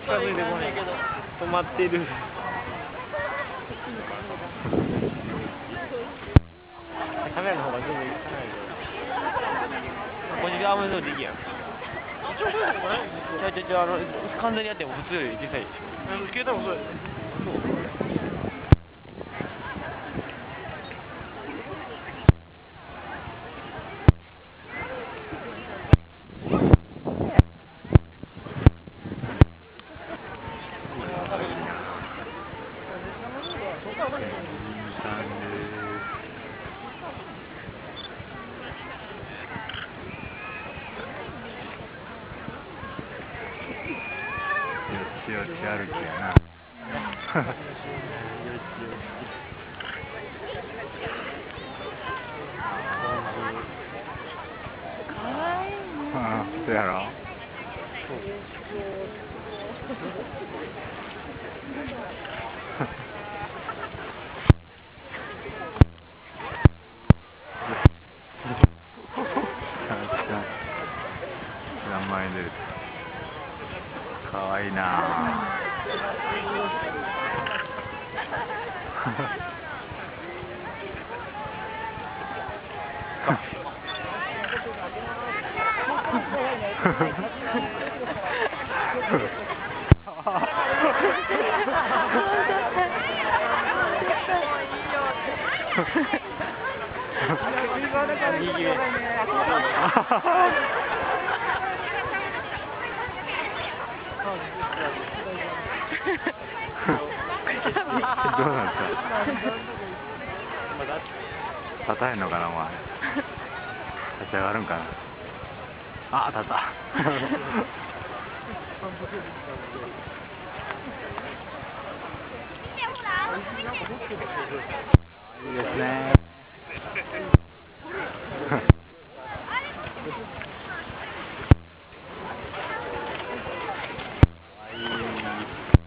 近づいてこないけど止まってる。カメラの方が全然いかないよ。こっち側もそうできやん。完全にやっても普通より小さいでしょ。スケーターもそうやで。そう。よちよち歩きやな。かわいいね。そうやろ。名前出る。かわいいな。どうなった？立たへんのかな、お前。立ち上がるんかな。あ、立った。いいですね。